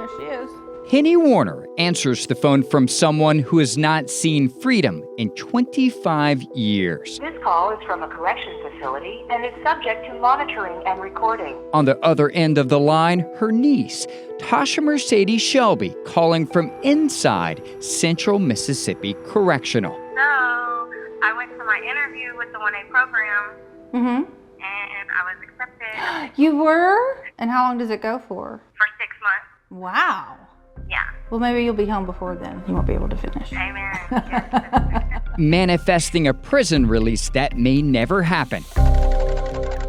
There she is. Henny Warner answers the phone from someone who has not seen freedom in 25 years. This call is from a corrections facility and is subject to monitoring and recording. On the other end of the line, her niece, Tasha Mercedes Shelby, calling from inside Central Mississippi Correctional. So, I went to my interview with the 1A program, and I was accepted You were? And how long does it go for? for 6 months. Wow. Yeah. Well, maybe you'll be home before then. You won't be able to finish. Amen. Yes. Manifesting a prison release that may never happen.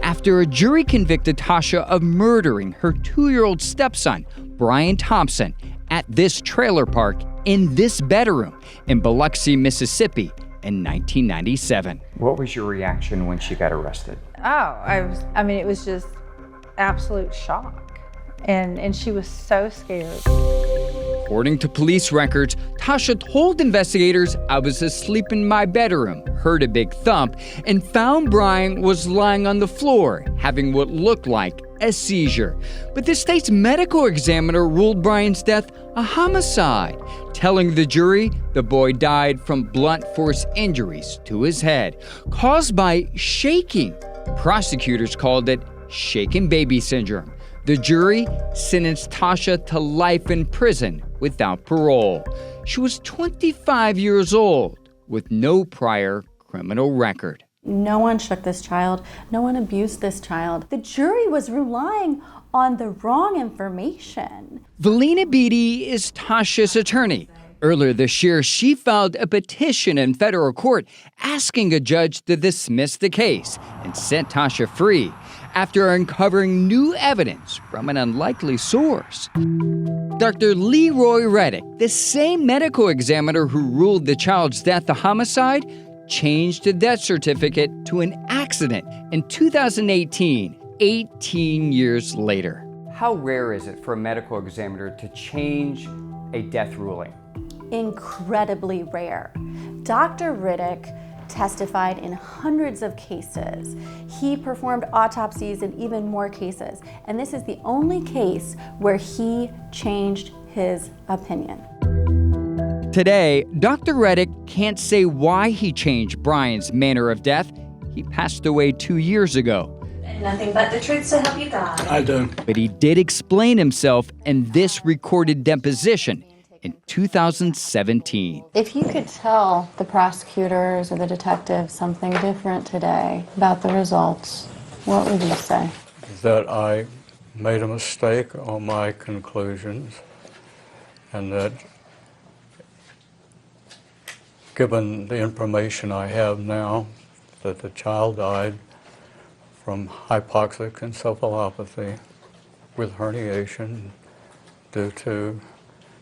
After a jury convicted Tasha of murdering her 2-year-old stepson, Brian Thompson, at this trailer park in this bedroom in Biloxi, Mississippi in 1997. What was your reaction when she got arrested? It was just absolute shock. And she was so scared. According to police records, Tasha told investigators, "I was asleep in my bedroom, heard a big thump, and found Brian was lying on the floor, having what looked like a seizure." But the state's medical examiner ruled Brian's death a homicide, telling the jury the boy died from blunt force injuries to his head, caused by shaking. Prosecutors called it shaken baby syndrome. The jury sentenced Tasha to life in prison without parole. She was 25 years old with no prior criminal record. No one shook this child. No one abused this child. The jury was relying on the wrong information. Valina Beatty is Tasha's attorney. Earlier this year, she filed a petition in federal court asking a judge to dismiss the case and set Tasha free after uncovering new evidence from an unlikely source. Dr. Leroy Reddick, the same medical examiner who ruled the child's death a homicide, changed the death certificate to an accident in 2018, 18 years later. How rare is it for a medical examiner to change a death ruling? Incredibly rare. Dr. Riddick testified in hundreds of cases. He performed autopsies in even more cases. And this is the only case where he changed his opinion. Today, Dr. Reddick can't say why he changed Brian's manner of death. He passed away 2 years ago. Nothing but the truth to help you God. I do. But he did explain himself in this recorded deposition in 2017. If you could tell the prosecutors or the detectives something different today about the results, what would you say? That I made a mistake on my conclusions, and that given the information I have now, that the child died from hypoxic encephalopathy with herniation due to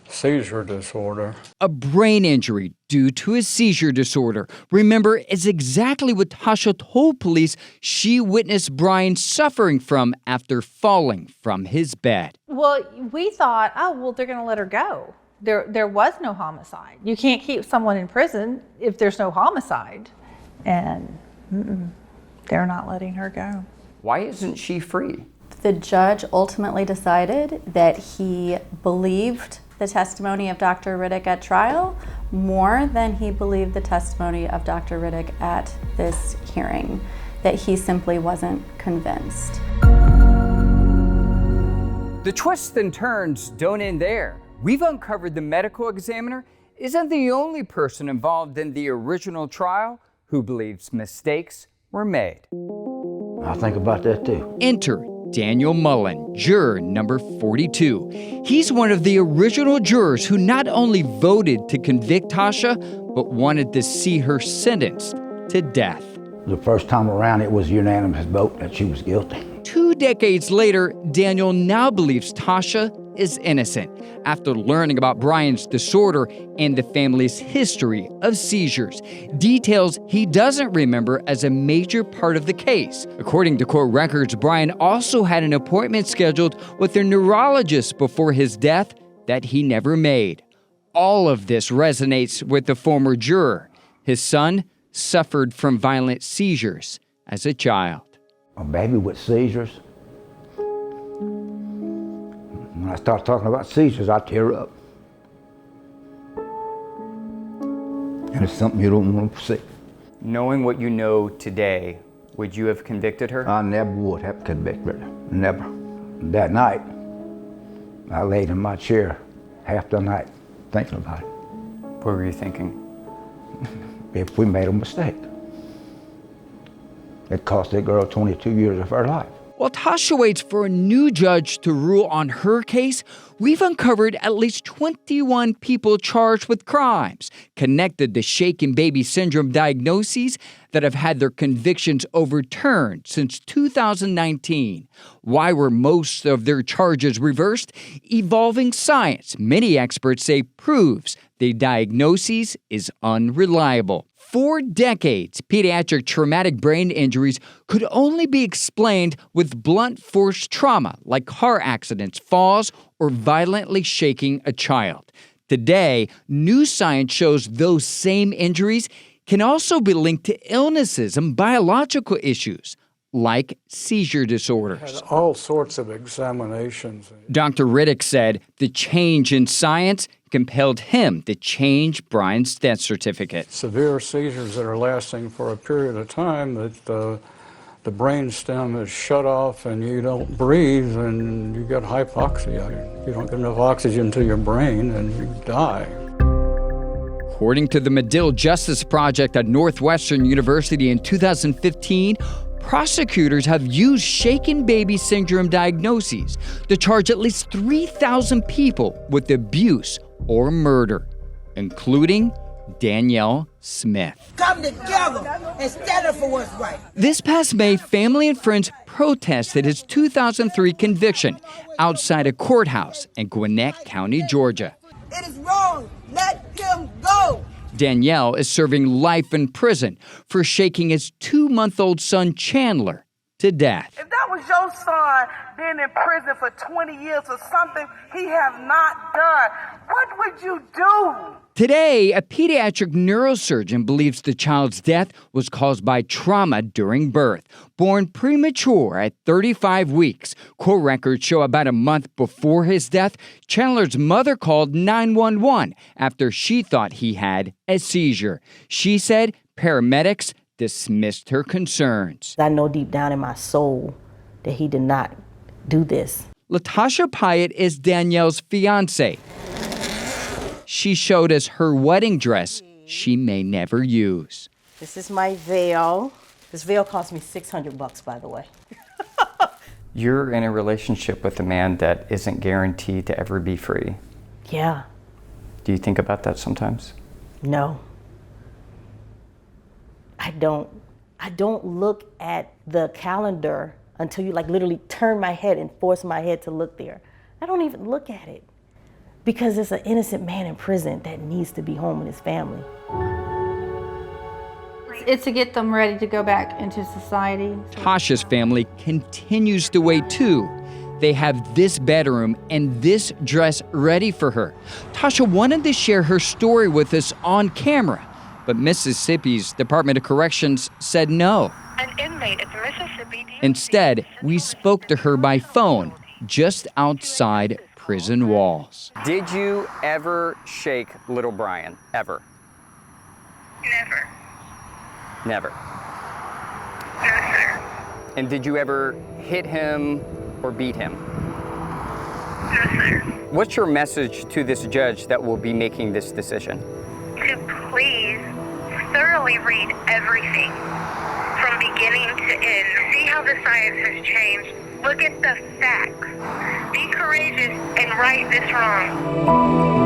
seizure disorder. A brain injury due to a seizure disorder, remember, is exactly what Tasha told police she witnessed Brian suffering from after falling from his bed. Well, we thought, they're going to let her go. There was no homicide. You can't keep someone in prison if there's no homicide. And they're not letting her go. Why isn't she free? The judge ultimately decided that he believed the testimony of Dr. Riddick at trial more than he believed the testimony of Dr. Riddick at this hearing, that he simply wasn't convinced. The twists and turns don't end there. We've uncovered the medical examiner isn't the only person involved in the original trial who believes mistakes were made. I think about that too. Enter Daniel Mullen, juror number 42. He's one of the original jurors who not only voted to convict Tasha, but wanted to see her sentenced to death. The first time around, it was a unanimous vote that she was guilty. 2 decades later, Daniel now believes Tasha is innocent after learning about Brian's disorder and the family's history of seizures, details he doesn't remember as a major part of the case. According to court records, Brian also had an appointment scheduled with a neurologist before his death that he never made. All of this resonates with the former juror. His son suffered from violent seizures as a child. A baby with seizures? When I start talking about seizures, I tear up. And it's something you don't want to see. Knowing what you know today, would you have convicted her? I never would have convicted her, never. That night, I laid in my chair half the night thinking about it. What were you thinking? If we made a mistake, it cost that girl 22 years of her life. While Tasha waits for a new judge to rule on her case, we've uncovered at least 21 people charged with crimes connected to shaken baby syndrome diagnoses that have had their convictions overturned since 2019. Why were most of their charges reversed? Evolving science, many experts say, proves the diagnosis is unreliable. For decades, pediatric traumatic brain injuries could only be explained with blunt force trauma like car accidents, falls, or violently shaking a child. Today, new science shows those same injuries can also be linked to illnesses and biological issues like seizure disorders. Had all sorts of examinations. Dr. Riddick said the change in science compelled him to change Brian's death certificate. Severe seizures that are lasting for a period of time, that the brain stem is shut off and you don't breathe and you get hypoxia. You don't get enough oxygen to your brain and you die. According to the Medill Justice Project at Northwestern University in 2015, prosecutors have used shaken baby syndrome diagnoses to charge at least 3,000 people with abuse or murder, including Danielle Smith. Come together and stand up for what's right. This past May, family and friends protested his 2003 conviction outside a courthouse in Gwinnett County, Georgia. It is wrong. Let him go. Danielle is serving life in prison for shaking his 2-month-old son, Chandler, to death. If that was your son being in prison for 20 years for something he have not done, what would you do? Today, a pediatric neurosurgeon believes the child's death was caused by trauma during birth. Born premature at 35 weeks, court records show about a month before his death, Chandler's mother called 911 after she thought he had a seizure. She said paramedics dismissed her concerns. I know deep down in my soul that he did not do this. Latasha Pyatt is Danielle's fiance. She showed us her wedding dress she may never use. This is my veil. This veil cost me $600, by the way. You're in a relationship with a man that isn't guaranteed to ever be free. Yeah. Do you think about that sometimes? No. I don't look at the calendar until you literally turn my head and force my head to look there. I don't even look at it because it's an innocent man in prison that needs to be home with his family. It's to get them ready to go back into society. Tasha's family continues to wait too. They have this bedroom and this dress ready for her. Tasha wanted to share her story with us on camera, but Mississippi's Department of Corrections said no. An inmate at the Mississippi. Instead, we spoke to her by phone just outside prison walls. Did you ever shake little Brian? Ever? Never. Never. No, sir. And did you ever hit him or beat him? No, sir. What's your message to this judge that will be making this decision? To please thoroughly read everything from beginning to end. See how the science has changed. Look at the facts. Be courageous and right this wrong.